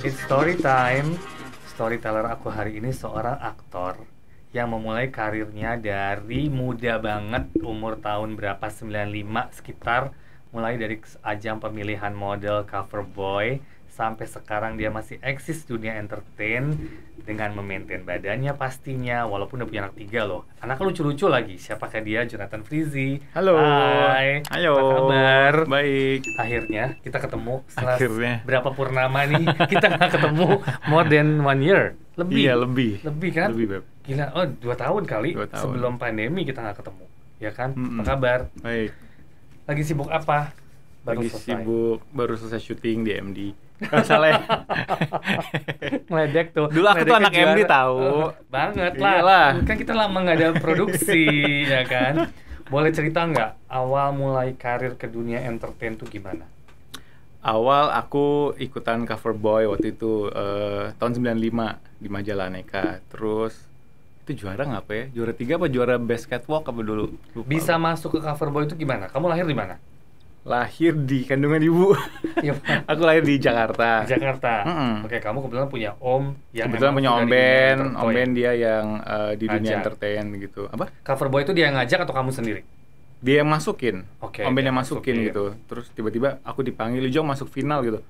It's story time. Storyteller aku hari ini seorang aktor yang memulai karirnya dari muda banget, umur tahun berapa, 95 sekitar, mulai dari ajang pemilihan model cover boy sampai sekarang dia masih eksis dunia entertain dengan memaintain badannya pastinya, walaupun udah punya anak 3 loh. Anaknya lucu-lucu lagi. Siapakah dia? Jonathan Frizzy. Halo. Hai. Halo. Apa kabar? Baik. Akhirnya kita ketemu setelah Akhirnya. berapa purnama nih kita nggak ketemu, more than 1 year. Lebih. Iya, lebih. Lebih kan? Lebih, Beb. Gila, 2 tahun kali 2 tahun. sebelum pandemi kita nggak ketemu. Ya kan? Mm-mm. Apa kabar? Baik. Lagi sibuk apa? Lagi selesai. sibuk, baru selesai syuting di MD. Nggak salah ya? Ngeledek tuh. Dulu aku tuh Ngeledeknya anak MD juara. tahu. Banget Iyalah. lah. Kan kita lama nggak ada produksi, ya kan? Boleh cerita nggak awal mulai karir ke dunia entertain tuh gimana? Awal aku ikutan cover boy waktu itu tahun 95 di majalah Aneka. Terus itu juara nggak apa ya? Juara 3 apa juara best catwalk apa dulu? Lupa. Bisa masuk ke cover boy itu gimana? Kamu lahir di mana? Lahir di kandungan ibu. Iya, Aku lahir di Jakarta. di Jakarta. Mm-mm. Oke, kamu kebetulan punya om yang Kebetulan emang punya sudah Om di dunia Ben, entertain. Om Ben dia yang di dunia Ngajak. entertain gitu. Apa? Cover boy itu dia yang ngajak atau kamu sendiri? Dia yang masukin. Oke, Om Ben dia yang masukin masukin. gitu. Terus tiba-tiba aku dipanggil, Jong masuk final gitu.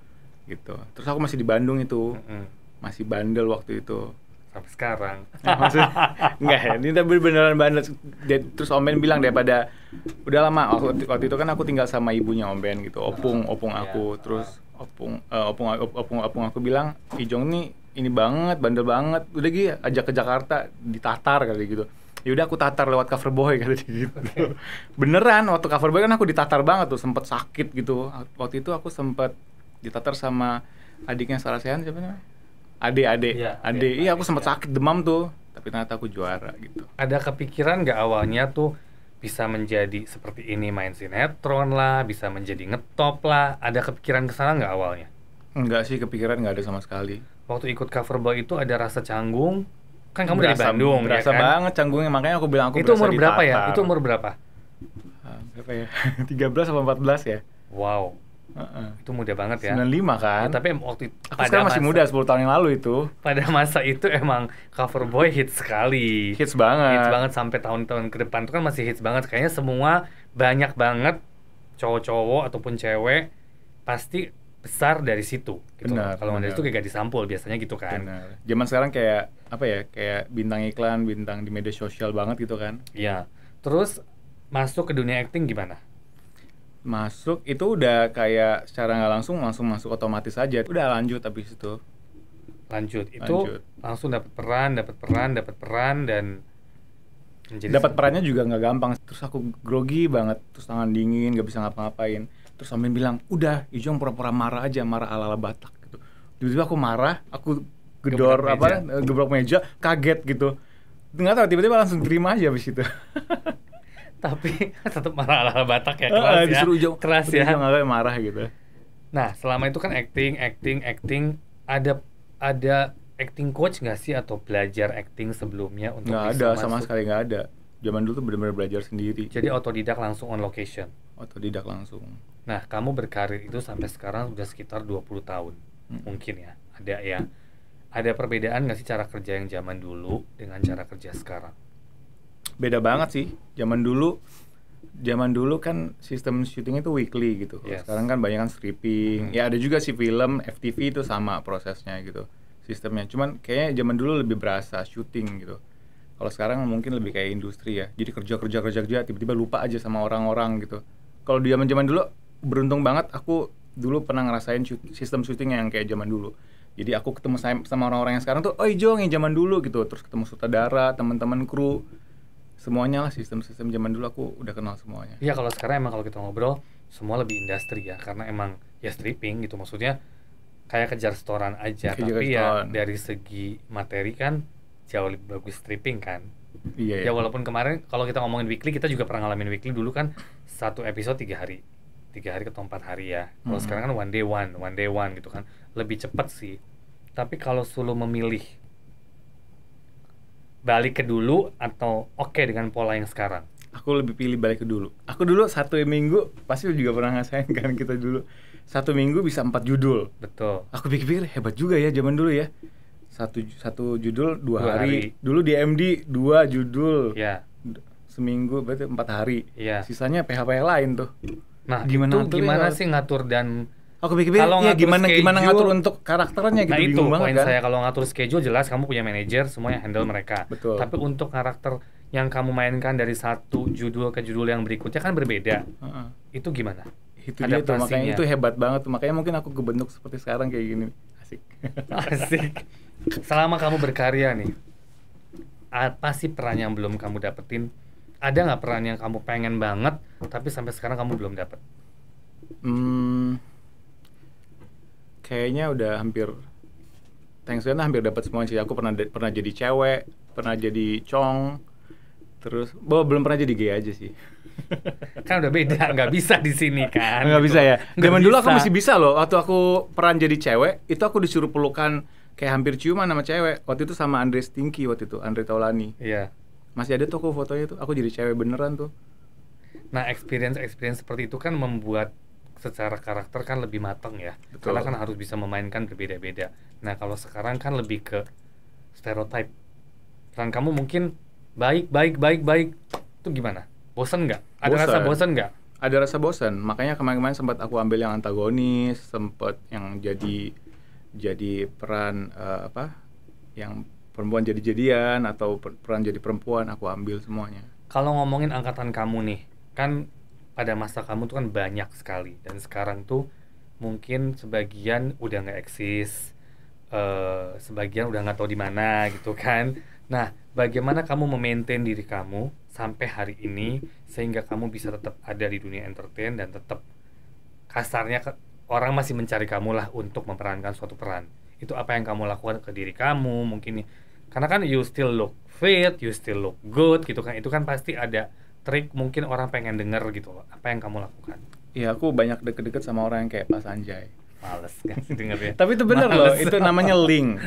Gitu. Terus aku masih di Bandung itu. Mm-mm. Masih bandel waktu itu. Sampai sekarang. Maksudnya enggak ya, ini tapi beneran bandel. Terus Om Ben bilang daripada udah lama waktu itu kan aku tinggal sama ibunya Om Ben gitu. Opung aku. Terus opung aku bilang, Ijong nih ini banget, bandel banget. Udah Gi, ajak ke Jakarta ditatar kali gitu. Ya udah aku tatar lewat cover boy kali gitu. Oke. Beneran waktu cover boy kan aku ditatar banget tuh, sempet sakit gitu. Waktu itu aku sempet ditatar sama adiknya Sarasehan, siapa namanya? Ade. Iya, Iya, aku sempet iya. sakit demam tuh, tapi ternyata aku juara gitu. Ada kepikiran nggak awalnya tuh bisa menjadi seperti ini, main sinetron lah, bisa menjadi ngetop lah? Ada kepikiran kesana nggak awalnya? Enggak sih, kepikiran nggak ada sama sekali. Waktu ikut cover boy itu ada rasa canggung? Kan kamu dari Bandung, berasa ya kan? banget canggungnya, makanya aku bilang aku Itu berasa umur berapa ya? ditatar. Itu umur berapa? Berapa ya? 13 atau 14 ya? Wow, Heeh. itu muda banget ya. 95 kan? Ya, tapi waktu Aku sekarang masih muda, 10 tahun yang lalu itu. pada masa itu emang cover boy hits sekali. Hits banget. Hits banget sampai tahun-tahun ke depan tuh kan masih hits banget. Kayaknya semua banyak banget cowok-cowok ataupun cewek pasti besar dari situ gitu. Benar, Kalau dari benar. situ kayak gadis sampul biasanya gitu kan. Benar. Zaman sekarang kayak apa ya? Kayak bintang iklan, bintang di media sosial banget gitu kan. Iya. Terus masuk ke dunia acting gimana? Masuk itu udah kayak secara nggak langsung masuk otomatis aja. Udah lanjut habis itu. Lanjut. Itu Lanjut. langsung dapat peran dan menjadi Dapat perannya juga nggak gampang. Terus aku grogi banget, terus tangan dingin, nggak bisa ngapa-ngapain. Terus Om Ben bilang, udah, Ijong pura-pura marah aja, marah ala-ala Batak gitu. Tiba-tiba aku marah, aku gedor gebrok meja, kaget gitu. Nggak tahu, tiba-tiba langsung terima aja habis itu. tapi tetap marah ala Batak ya, keras ya. Disuruh Ijong, Keras udah ya. Ijong agak marah gitu. Nah, selama itu kan acting, ada acting coach nggak sih atau belajar acting sebelumnya untuk Nggak bisa ada, sama masuk? sekali nggak ada. Zaman dulu tuh benar-benar belajar sendiri. Jadi otodidak langsung on location. Otodidak langsung. Nah, kamu berkarir itu sampai sekarang udah sekitar 20 tahun. Mungkin ya, ada ya. Ada perbedaan nggak sih cara kerja yang zaman dulu dengan cara kerja sekarang? Beda banget sih. Zaman dulu kan sistem syuting itu weekly gitu. Kalau Yes. sekarang kan banyak kan stripping. Ya ada juga sih film, FTV itu sama prosesnya gitu. Sistemnya. Cuman kayaknya zaman dulu lebih berasa syuting gitu. Kalau sekarang mungkin lebih kayak industri ya. Jadi kerja tiba-tiba lupa aja sama orang-orang gitu. Kalau di zaman dulu beruntung banget aku dulu pernah ngerasain sistem syuting yang kayak zaman dulu. Jadi aku ketemu sama orang-orang yang sekarang tuh, "Oh, Jong yang zaman dulu" gitu. Terus ketemu sutradara, teman-teman kru. Semuanya lah sistem-sistem zaman dulu aku udah kenal semuanya. Iya, kalau sekarang emang kalau kita ngobrol semua lebih industri ya, karena emang ya stripping gitu, maksudnya kayak kejar setoran aja. Kejar Tapi ya setoran. dari segi materi kan jauh lebih bagus stripping kan. Iya Ya ya. walaupun kemarin kalau kita ngomongin weekly, kita juga pernah ngalamin weekly dulu kan, satu episode 3 hari atau 4 hari ya. Kalau sekarang kan one day one gitu kan, lebih cepat sih. Tapi kalau suruh memilih balik ke dulu atau oke dengan pola yang sekarang? Aku lebih pilih balik ke dulu. Aku dulu 1 minggu, pasti lu juga pernah ngerasain kan, kita dulu 1 minggu bisa 4 judul. Betul. Aku pikir-pikir hebat juga ya zaman dulu ya. Satu judul 2 2 hari. hari. Dulu di MD 2 judul. Ya. Seminggu berarti 4 hari. Iya. Sisanya PH-PH lain tuh. Nah, Gimana itu ngaturnya gimana kalau- sih ngatur dan Aku pikir-pikir Kalau ya ngatur gimana schedule- ngatur untuk karakternya gitu, nah itu bingung poin banget kan. saya, kalau ngatur schedule jelas kamu punya manajer, semuanya handle mereka. Betul. Tapi untuk karakter yang kamu mainkan dari satu judul ke judul yang berikutnya kan berbeda. Heeh. Itu gimana? Itu dia tuh, makanya Adaptasinya. itu hebat banget tuh. Makanya mungkin aku kebentuk seperti sekarang kayak gini. Asik. Asik. Selama kamu berkarya nih, apa sih peran yang belum kamu dapetin? Ada nggak peran yang kamu pengen banget, tapi sampai sekarang kamu belum dapet? Kayaknya udah hampir, thanks God hampir dapat semua sih. Aku pernah jadi cewek, pernah jadi cong, terus belum pernah jadi gay aja sih. Kan udah beda, nggak bisa di sini kan? Nggak gitu. bisa ya. Nggak Zaman dulu aku bisa. masih bisa loh. Waktu aku peran jadi cewek, itu aku disuruh pelukan kayak hampir ciuman sama cewek. Waktu itu sama Andre Stinky waktu itu, Andre Taulani. Iya. Masih ada tuh aku fotonya tuh. Aku jadi cewek beneran tuh. Nah, experience seperti itu kan membuat secara karakter kan lebih matang ya. Betul. Karena kan harus bisa memainkan berbeda-beda. Nah, kalau sekarang kan lebih ke stereotype. Peran kamu mungkin baik. Itu gimana? Bosen nggak? Ada rasa bosen nggak? Ada rasa bosan. Makanya kemarin-kemarin sempat aku ambil yang antagonis, sempat yang jadi peran yang perempuan jadi-jadian atau peran jadi perempuan, aku ambil semuanya. Kalau ngomongin angkatan kamu nih, kan pada masa kamu tuh kan banyak sekali, dan sekarang tuh mungkin sebagian udah nggak eksis, sebagian udah nggak tahu di mana gitu kan. Nah, bagaimana kamu memaintain diri kamu sampai hari ini sehingga kamu bisa tetap ada di dunia entertain dan tetap kasarnya orang masih mencari kamu lah untuk memerankan suatu peran. Itu apa yang kamu lakukan ke diri kamu mungkin, karena kan you still look fit, you still look good gitu kan. Itu kan pasti ada trik mungkin orang pengen denger gitu loh. Apa yang kamu lakukan? Iya, aku banyak deket-deket sama orang yang kayak Pak Sanjay. Males kan sih dengernya. Tapi itu bener loh, Males. itu namanya link.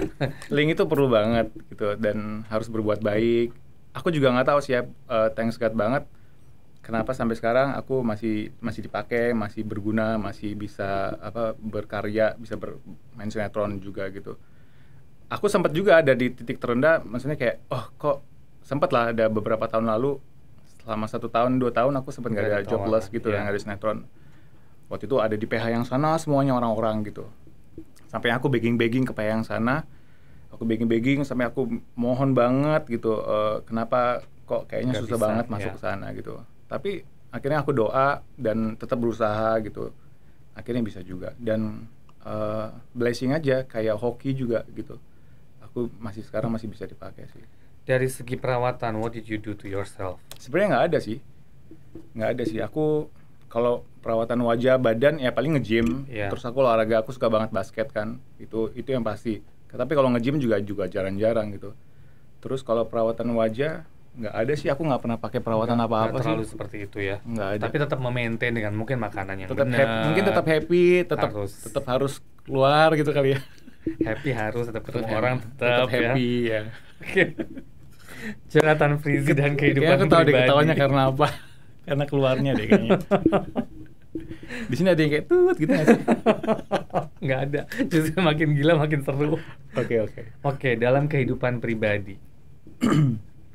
Link itu perlu banget gitu, dan harus berbuat baik. Aku juga nggak tahu sih ya, thanks God banget. Kenapa sampai sekarang aku masih dipakai, masih berguna, masih bisa berkarya, bisa bermain sinetron juga gitu. Aku sempat juga ada di titik terendah, maksudnya kayak, kok sempat lah ada beberapa tahun lalu, selama 1 tahun 2 tahun aku sempat nggak ada jobless gitu, yang ada sinetron. Waktu itu ada di PH yang sana semuanya orang-orang gitu. Sampai aku begging ke PH yang sana, aku begging sampai aku mohon banget gitu, kenapa kok kayaknya Nggak susah bisa, banget masuk ke sana gitu. Tapi akhirnya aku doa dan tetap berusaha gitu. Akhirnya bisa juga, dan blessing aja kayak hoki juga gitu. Aku sekarang masih bisa dipakai sih. Dari segi perawatan, what did you do to yourself? Sebenarnya nggak ada sih. Aku kalau perawatan wajah, badan ya paling nge-gym. Yeah. Terus aku olahraga, aku suka banget basket kan. Itu yang pasti. Tapi kalau nge-gym juga jarang-jarang gitu. Terus kalau perawatan wajah nggak ada sih. Aku nggak pernah pakai perawatan apa-apa Nggak sih. terlalu seperti itu ya. Nggak ada. Tapi tetap memaintain dengan mungkin makanan yang Tetap benar. happy, mungkin tetap happy, tetap harus keluar gitu kali ya. Happy harus tetap ketemu Tetap orang, tetap ya. happy ya. Oke. Jonathan Frizzy dan kehidupan Kayaknya aku tahu deh pribadi. ketawanya karena apa. Karena keluarnya deh kayaknya. Di sini ada yang kayak tut gitu nggak sih? Nggak ada. Justru makin gila makin seru. Oke. Oke, dalam kehidupan pribadi,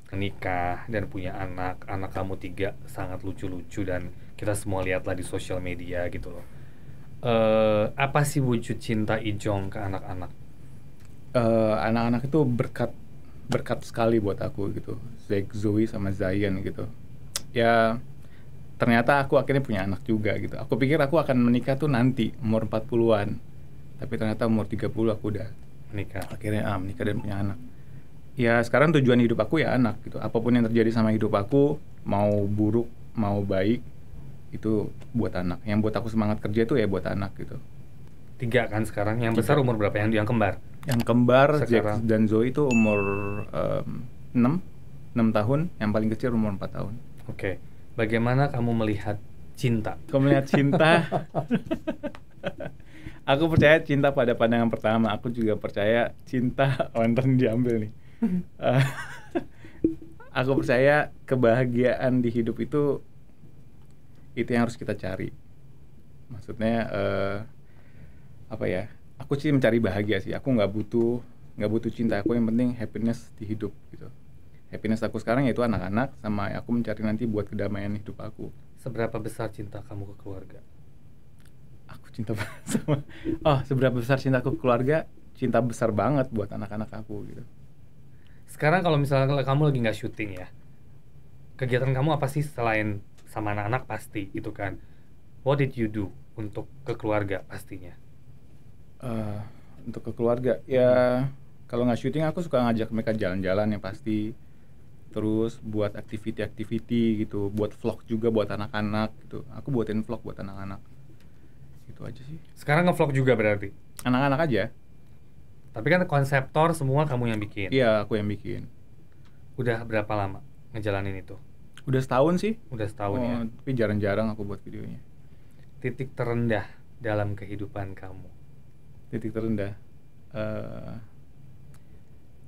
menikah dan punya anak kamu 3 sangat lucu-lucu dan kita semua lihatlah di sosial media gitu loh. Apa sih wujud cinta Ijong ke anak-anak? Anak-anak itu berkat sekali buat aku gitu. Zoe sama Zion gitu. Ya ternyata aku akhirnya punya anak juga gitu. Aku pikir aku akan menikah tuh nanti umur 40-an. Tapi ternyata umur 30 aku udah Menikah. akhirnya menikah dan punya anak. Ya sekarang tujuan hidup aku ya anak gitu. Apapun yang terjadi sama hidup aku, mau buruk, mau baik, itu buat anak. Yang buat aku semangat kerja itu ya buat anak gitu. 3 kan sekarang. Yang besar umur berapa? Yang kembar? Yang kembar, Sekarang. Jack dan Zoe itu umur 6 tahun. Yang paling kecil umur 4 tahun. Oke. Bagaimana kamu melihat cinta? Kalau melihat cinta, aku percaya cinta pada pandangan pertama. Aku juga percaya cinta, ntar diambil nih. Aku percaya kebahagiaan di hidup itu yang harus kita cari. Maksudnya apa ya? Aku sih mencari bahagia sih. Aku nggak butuh cinta. Aku yang penting happiness di hidup gitu. Happiness aku sekarang yaitu anak-anak, sama aku mencari nanti buat kedamaian hidup aku. Seberapa besar cinta kamu ke keluarga? Aku cinta banget sama. Oh, seberapa besar cintaku ke keluarga? Cinta besar banget buat anak-anak aku gitu. Sekarang kalau misalnya kamu lagi nggak syuting ya, kegiatan kamu apa sih selain sama anak-anak pasti gitu kan? What did you do untuk ke keluarga pastinya? Untuk ke keluarga ya, kalau nggak syuting aku suka ngajak mereka jalan-jalan yang pasti. Terus buat activity gitu, buat vlog juga buat anak-anak gitu. Aku buatin vlog buat anak-anak. Gitu aja sih. Sekarang ngevlog juga berarti? Anak-anak aja. Tapi kan konseptor semua kamu yang bikin. Iya, aku yang bikin. Udah berapa lama ngejalanin itu? Udah setahun sih. Udah setahun ya. Tapi jarang-jarang aku buat videonya. Titik terendah dalam kehidupan kamu? Titik terendah.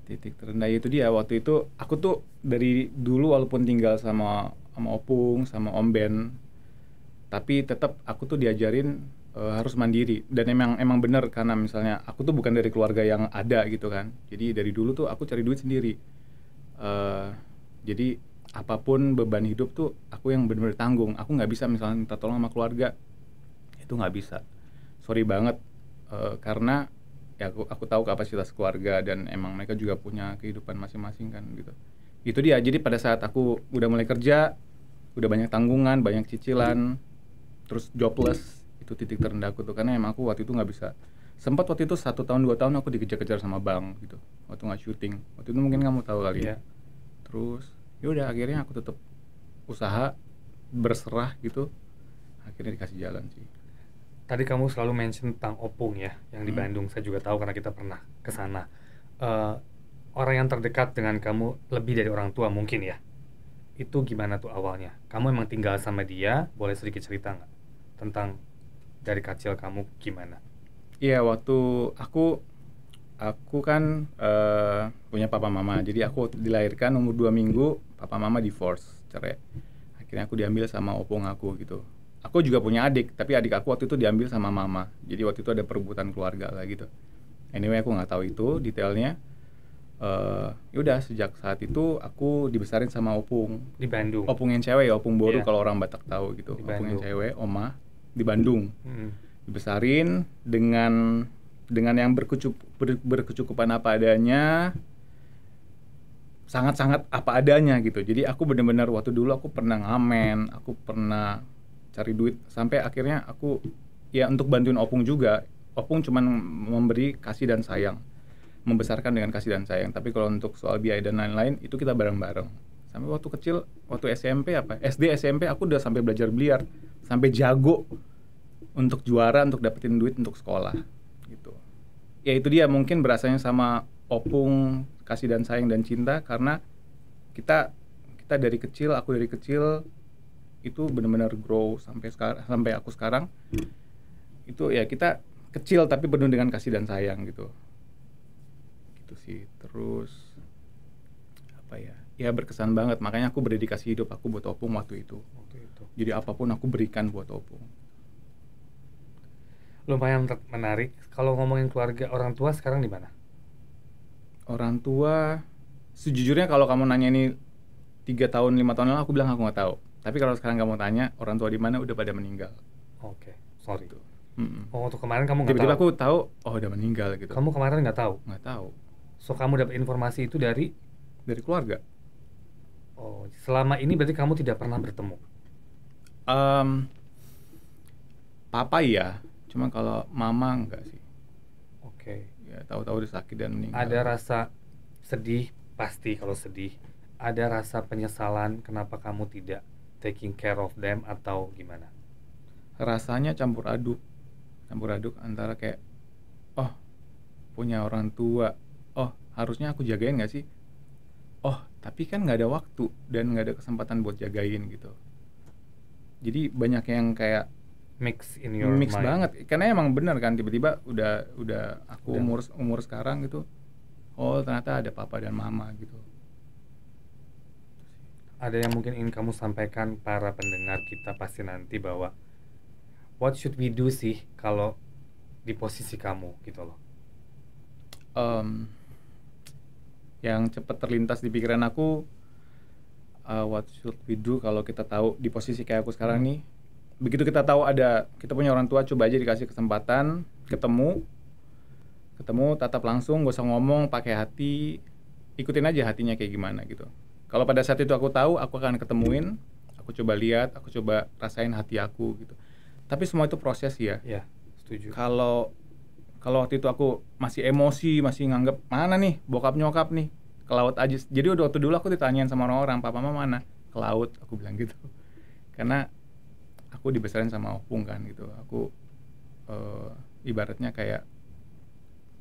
Titik terendah itu dia, waktu itu aku tuh dari dulu walaupun tinggal sama Opung, sama Om Ben, tapi tetap aku tuh diajarin harus mandiri. Dan emang bener, karena misalnya aku tuh bukan dari keluarga yang ada gitu kan. Jadi dari dulu tuh aku cari duit sendiri. Jadi apapun beban hidup tuh aku yang bener-bener tanggung. Aku nggak bisa misalnya minta tolong sama keluarga, itu nggak bisa. Sorry banget, karena ya aku tahu kapasitas keluarga dan emang mereka juga punya kehidupan masing-masing kan gitu. Itu dia. Jadi pada saat aku udah mulai kerja, udah banyak tanggungan, banyak cicilan, terus jobless, itu titik terendahku tuh, karena emang aku waktu itu nggak bisa. Sempat waktu itu 1 tahun 2 tahun aku dikejar-kejar sama bank gitu waktu nggak syuting. Waktu itu mungkin kamu tahu kali ya. Terus ya udah, akhirnya aku tetap usaha, berserah gitu, akhirnya dikasih jalan sih. Tadi kamu selalu mention tentang Opung ya, yang di Bandung. Saya juga tahu karena kita pernah ke sana. Orang yang terdekat dengan kamu lebih dari orang tua mungkin ya. Itu gimana tuh awalnya? Kamu emang tinggal sama dia? Boleh sedikit cerita nggak tentang dari kecil kamu gimana? Iya, waktu aku kan punya papa mama. Jadi aku dilahirkan umur 2 minggu, papa mama divorce, cerai. Akhirnya aku diambil sama opung aku gitu. Aku juga punya adik, tapi adik aku waktu itu diambil sama mama. Jadi waktu itu ada perebutan keluarga lah gitu. Anyway, aku nggak tahu itu detailnya. Yaudah, sejak saat itu aku dibesarin sama opung. Di Bandung? Opung yang cewek ya, opung boru kalau orang Batak tahu gitu. Di Opung yang Bandung. cewek, oma, di Bandung. Dibesarin dengan yang berkecukupan apa adanya, sangat-sangat apa adanya gitu. Jadi aku benar-benar waktu dulu aku pernah ngamen, aku pernah cari duit, sampai akhirnya aku ya untuk bantuin opung juga. Opung cuman memberi kasih dan sayang, membesarkan dengan kasih dan sayang. Tapi kalau untuk soal biaya dan lain-lain itu kita bareng-bareng. Sampai waktu kecil, waktu SD SMP aku udah sampai belajar biliar, sampai jago untuk juara, untuk dapetin duit untuk sekolah gitu. Ya itu dia, mungkin berasanya sama opung, kasih dan sayang dan cinta, karena kita dari kecil, aku dari kecil itu benar-benar grow sampai aku sekarang. Itu ya, kita kecil tapi penuh dengan kasih dan sayang gitu. Gitu sih. Terus apa ya? Ya berkesan banget, makanya aku berdedikasi hidup aku buat opung waktu itu. Jadi apapun aku berikan buat opung. Lumayan menarik. Kalau ngomongin keluarga, orang tua sekarang di mana? Orang tua, sejujurnya kalau kamu nanya ini 3 tahun 5 tahun lalu, aku bilang aku nggak tahu. Tapi kalau sekarang kamu tanya orang tua di mana, udah pada meninggal. Oke, sorry. Gitu. Oh, waktu kemarin kamu nggak tahu? Tiba-tiba aku tahu, oh udah meninggal gitu. Kamu kemarin nggak tahu? Nggak tahu. So kamu dapat informasi itu dari keluarga. Oh, selama ini berarti kamu tidak pernah bertemu? Papa iya, cuma kalau mama enggak sih. Oke. Ya tahu-tahu udah sakit dan meninggal. Ada rasa sedih, pasti kalau sedih. Ada rasa penyesalan kenapa kamu tidak taking care of them atau gimana? Rasanya campur aduk antara kayak, oh punya orang tua, oh harusnya aku jagain nggak sih? Oh tapi kan nggak ada waktu dan nggak ada kesempatan buat jagain gitu. Jadi banyak yang kayak mix in your mind. Banget, karena emang benar kan, tiba-tiba udah aku umur sekarang gitu, oh ternyata ada papa dan mama gitu. Itu ada yang mungkin ingin kamu sampaikan para pendengar kita pasti nanti bahwa what should we do sih kalau di posisi kamu gitu loh? Yang cepat terlintas di pikiran aku, what should we do kalau kita tahu di posisi kayak aku sekarang nih, begitu kita tahu kita punya orang tua, coba aja dikasih kesempatan ketemu tatap langsung, gak usah ngomong, pakai hati, ikutin aja hatinya kayak gimana gitu. Kalau pada saat itu aku tahu, aku akan ketemuin, aku coba lihat, aku coba rasain hati aku gitu. Tapi semua itu proses ya. Ya, setuju. Kalau waktu itu aku masih emosi, masih nganggep mana nih bokap nyokap nih, ke laut aja. Jadi waktu dulu aku ditanyain sama orang-orang, papa mama mana? Ke laut, aku bilang gitu. Karena aku dibesarin sama opung kan gitu. Aku ibaratnya kayak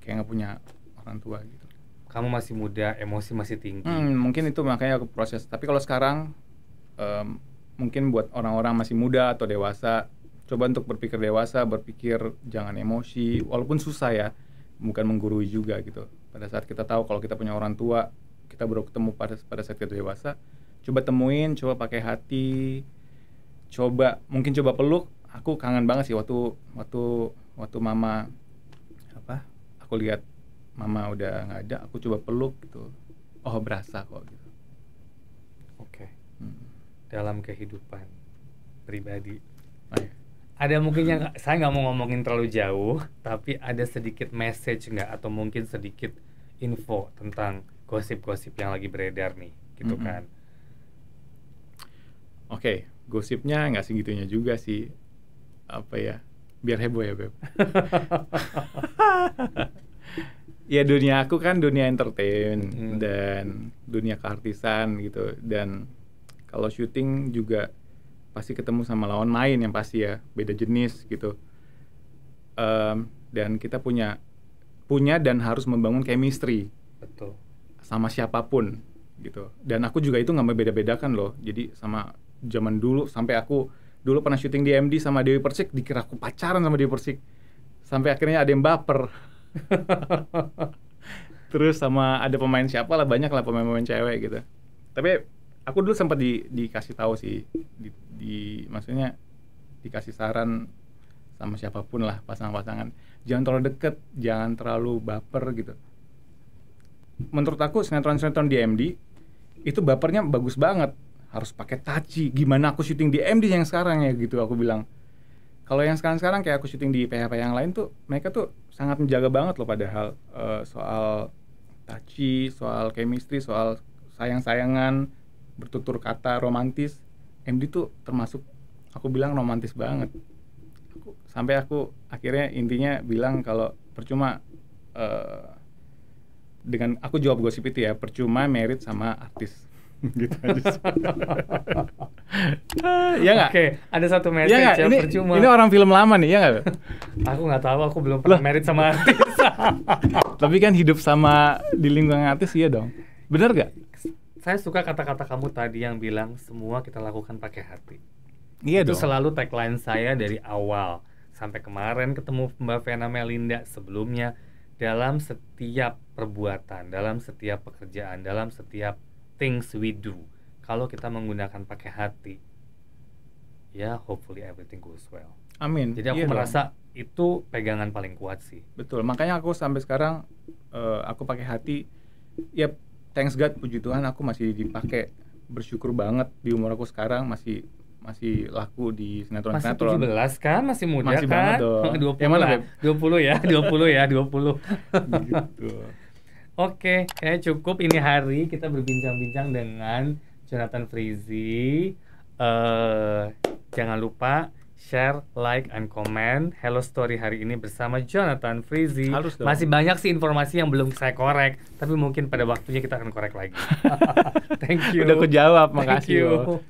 nggak punya orang tua gitu. Kamu masih muda, emosi masih tinggi. Mungkin itu makanya aku proses. Tapi kalau sekarang mungkin buat orang-orang masih muda atau dewasa, coba untuk berpikir dewasa, berpikir jangan emosi, walaupun susah ya, bukan menggurui juga gitu. Pada saat kita tahu kalau kita punya orang tua, kita baru ketemu pada saat kita dewasa, coba temuin, coba pakai hati, mungkin coba peluk. Aku kangen banget sih waktu mama aku lihat mama udah nggak ada, aku coba peluk gitu. Oh, berasa kok gitu. Oke. Dalam kehidupan pribadi. Ya. Ada mungkin yang saya nggak mau ngomongin terlalu jauh, tapi ada sedikit message nggak atau mungkin sedikit info tentang gosip-gosip yang lagi beredar nih, gitu kan? Oke, gosipnya nggak segitunya juga sih. Apa ya? Biar heboh ya, Beb. Ya dunia aku kan dunia entertain dan dunia keartisan gitu, dan kalau syuting juga pasti ketemu sama lawan main yang pasti ya beda jenis gitu, dan kita punya dan harus membangun chemistry. Betul. Sama siapapun gitu, dan aku juga itu nggak membeda-bedakan loh. Jadi sama zaman dulu, sampai aku dulu pernah syuting di MD sama Dewi Persik, dikira aku pacaran sama Dewi Persik, sampai akhirnya ada yang baper. Terus sama ada pemain siapa lah, banyak lah pemain-pemain cewek gitu. Tapi aku dulu sempat dikasih tahu sih, maksudnya dikasih saran sama siapapun lah, pasangan-pasangan, jangan terlalu deket, jangan terlalu baper gitu. Menurut aku sinetron-sinetron di MD itu bapernya bagus banget, harus pakai taci. Gimana aku syuting di MD yang sekarang ya gitu, aku bilang. Kalau yang sekarang kayak aku syuting di PH yang lain tuh, mereka tuh sangat menjaga banget loh, padahal soal taci, soal chemistry, soal sayang-sayangan, bertutur kata, romantis. MD tuh termasuk, aku bilang romantis banget. Sampai aku akhirnya intinya bilang kalau percuma, dengan aku jawab gosip itu ya, percuma merit sama artis. Gitu aja. Ya nggak? Oke, ada satu message ya yang ini, percuma. Ini orang film lama nih, ya nggak? Aku nggak tahu, aku belum pernah merit sama artis. Tapi kan hidup sama di lingkungan artis, iya dong. Bener nggak? Saya suka kata-kata kamu tadi yang bilang semua kita lakukan pakai hati. Iya Itu dong. selalu tagline saya dari awal sampai kemarin ketemu Mbak Vena Melinda, sebelumnya, dalam setiap perbuatan, dalam setiap pekerjaan, dalam setiap things we do, kalau kita menggunakan pakai hati, ya hopefully everything goes well. Amin. Jadi aku Iya merasa dong. itu pegangan paling kuat sih. Betul. Makanya aku sampai sekarang aku pakai hati. Ya thanks God, puji Tuhan aku masih dipakai. Bersyukur banget di umur aku sekarang masih laku di sinetron-sinetron. Masih 17 kan, masih muda masih kan? Banget dong. 20 Yang mana, lah. Beb? 20 ya, 20 ya, 20. Gitu. Oke, kayaknya cukup ini hari kita berbincang-bincang dengan Jonathan Frizzy. Jangan lupa share, like, and comment Hello Story hari ini bersama Jonathan Frizzy. Harus dong. Masih banyak sih informasi yang belum saya korek, tapi mungkin pada waktunya kita akan korek lagi. Thank you. Udah kejawab, Thank makasih you. loh.